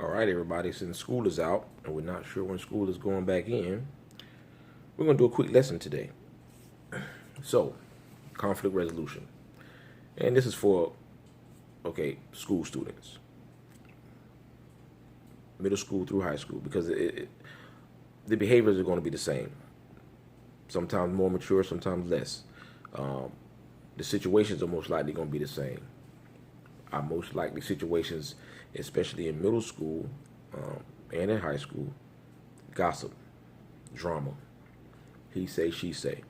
All right, everybody, since school is out and we're not sure when school is going back in, we're going to do a quick lesson today. So, conflict resolution. And this is for, school students, middle school through high school, because the behaviors are going to be the same. Sometimes more mature, sometimes less. The situations are most likely going to be the same. Our most likely situations, especially in middle school and in high school, gossip, drama, he say, she say.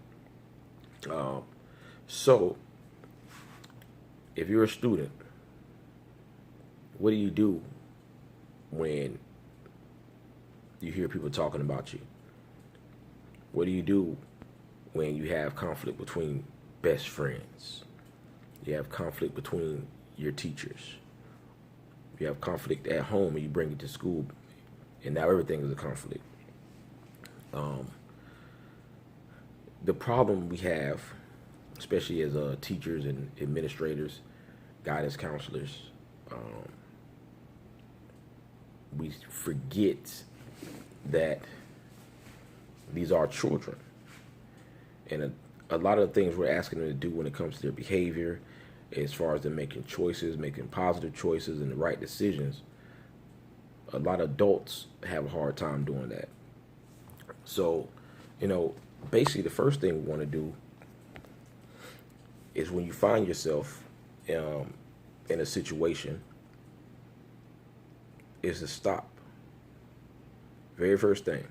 So, if you're a student, what do you do when you hear people talking about you? What do you do when you have conflict between best friends? You have conflict between your teachers. You have conflict at home and you bring it to school, and now everything is a conflict. The problem we have, especially as teachers and administrators, guidance counselors, we forget that these are children. And a lot of the things we're asking them to do when it comes to their behavior, as far as them making choices, making positive choices and the right decisions, a lot of adults have a hard time doing that. So, basically the first thing we want to do is when you find yourself in a situation is to stop. Very first thing.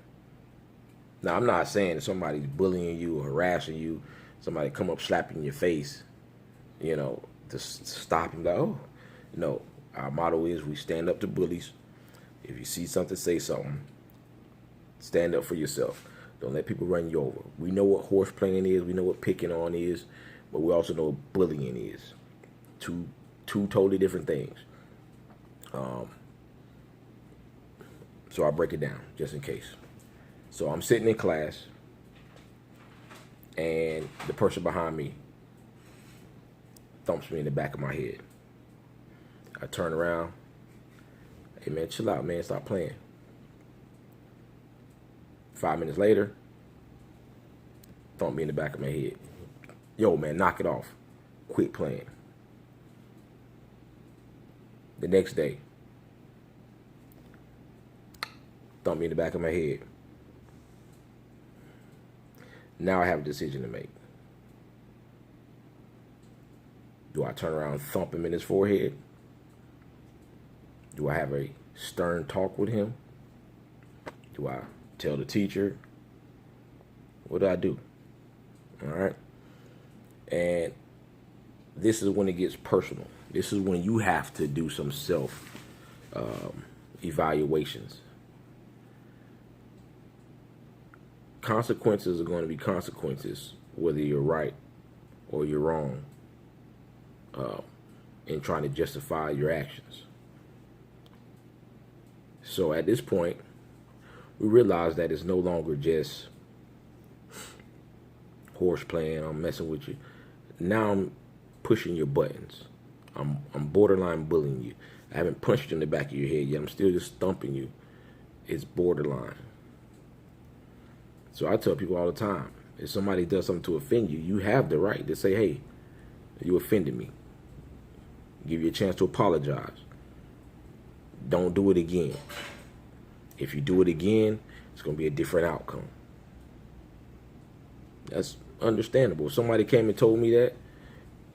Now, I'm not saying that somebody's bullying you or harassing you, somebody come up slapping your face, to stop him. Like, oh, no. Our motto is we stand up to bullies. If you see something, say something. Stand up for yourself. Don't let people run you over. We know what horse playing is. We know what picking on is. But we also know what bullying is. Two totally different things. So I'll break it down just in case. So I'm sitting in class, and the person behind me thumps me in the back of my head. I turn around. Hey, man, chill out, man. Stop playing. 5 minutes later, thump me in the back of my head. Yo, man, knock it off. Quit playing. The next day, thump me in the back of my head. Now I have a decision to make. Do I turn around and thump him in his forehead? Do I have a stern talk with him? Do I tell the teacher? What do I do? All right. And this is when it gets personal. This is when you have to do some self evaluations. Consequences are going to be consequences, whether you're right or you're wrong in trying to justify your actions. So at this point, we realize that it's no longer just horse playing, I'm messing with you. Now I'm pushing your buttons. I'm borderline bullying you. I haven't punched you in the back of your head yet. I'm still just thumping you. It's borderline. So I tell people all the time, if somebody does something to offend you, you have the right to say, hey, you offended me. Give you a chance to apologize. Don't do it again. If you do it again, it's going to be a different outcome. That's understandable. If somebody came and told me that,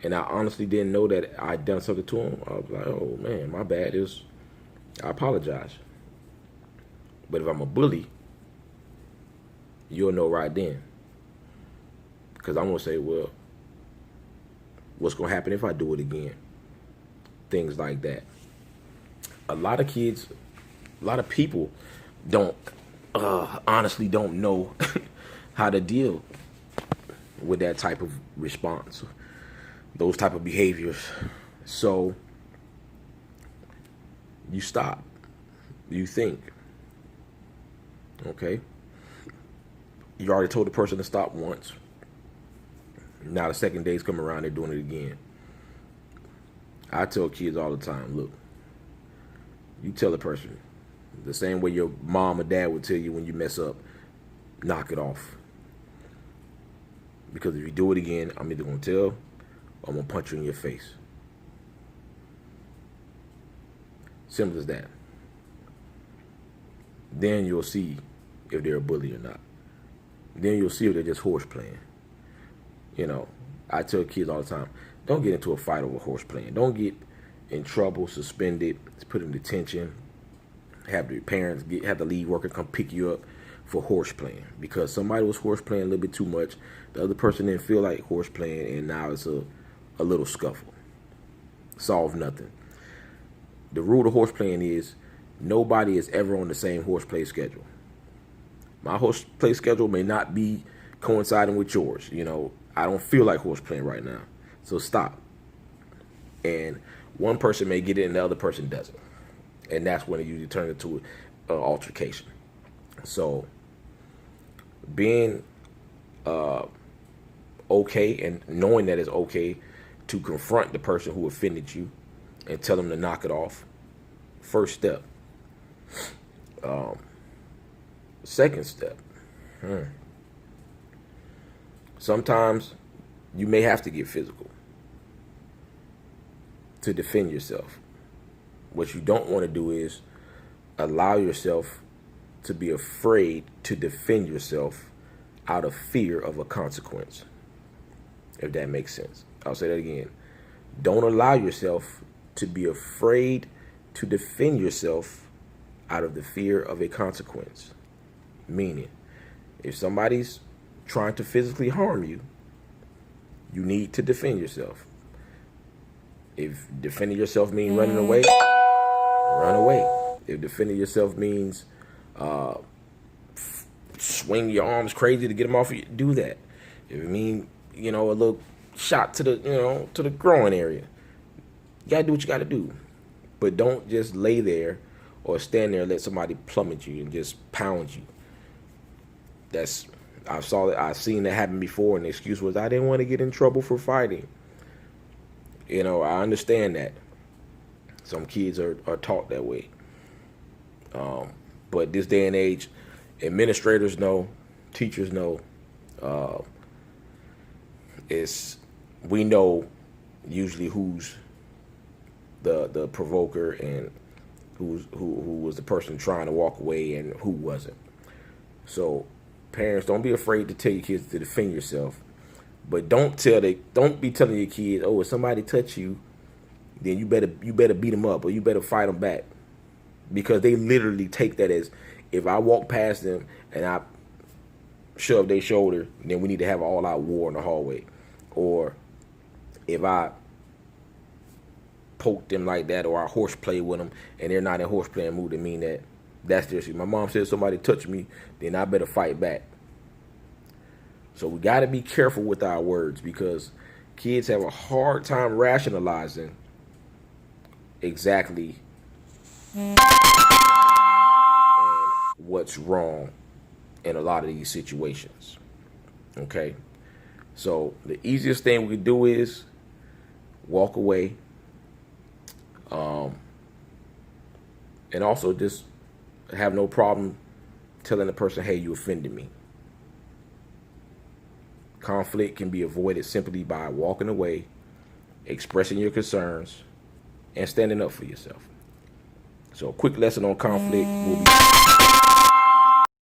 and I honestly didn't know that I'd done something to them, I was like, oh, man, my bad. I apologize. But if I'm a bully, you'll know right then. Because I'm going to say, well, what's going to happen if I do it again? Things like that. A lot of kids, a lot of people honestly don't know how to deal with that type of response, those type of behaviors. So you stop. You think. Okay? You already told the person to stop once. Now the second day's come around, they're doing it again. I tell kids all the time, look, you tell a person, The same way your mom or dad would tell you when you mess up, knock it off. Because if you do it again, I'm either going to tell or I'm going to punch you in your face. Simple as that. Then you'll see if they're a bully or not. Then you'll see if they're just horse playing. You know, I tell kids all the time, don't get into a fight over horse playing. Don't get in trouble, suspended, put in detention, have your parents have the lead worker come pick you up for horse playing because somebody was horse playing a little bit too much. The other person didn't feel like horse playing, and now it's a little scuffle. Solve nothing. The rule of horse playing is nobody is ever on the same horseplay schedule. My horseplay schedule may not be coinciding with yours. You know, I don't feel like horse playing right now, so stop. And one person may get it and the other person doesn't, and that's when it usually turns into an altercation. So being okay and knowing that it's okay to confront the person who offended you and tell them to knock it off. First step. Second step. Sometimes you may have to get physical to defend yourself. What you don't want to do is allow yourself to be afraid to defend yourself out of fear of a consequence. If that makes sense. I'll say that again. Don't allow yourself to be afraid to defend yourself out of the fear of a consequence. Meaning, if somebody's trying to physically harm you, you need to defend yourself. If defending yourself means running away, run away. If defending yourself means swing your arms crazy to get them off of you, do that. If it means, a little shot to the groin area, you gotta do what you gotta do. But don't just lay there or stand there and let somebody plummet you and just pound you. I've seen that happen before, and the excuse was I didn't want to get in trouble for fighting. I understand that. Some kids are taught that way. But this day and age, administrators know, teachers know, we know usually who's the provoker and who was the person trying to walk away and who wasn't. So parents, don't be afraid to tell your kids to defend yourself, but don't be telling your kids, oh, if somebody touch you, then you better beat them up or you better fight them back, because they literally take that as, if I walk past them and I shove their shoulder, then we need to have an all-out war in the hallway. Or if I poke them like that, or I horseplay with them and they're not in horseplay mood, to mean that's their shit. My mom said, somebody touch me, then I better fight back. So we got to be careful with our words, because kids have a hard time rationalizing exactly what's wrong in a lot of these situations. Okay? So the easiest thing we can do is walk away. And also just have no problem telling the person, hey, you offended me. Conflict can be avoided simply by walking away, expressing your concerns, and standing up for yourself. So a quick lesson on conflict will be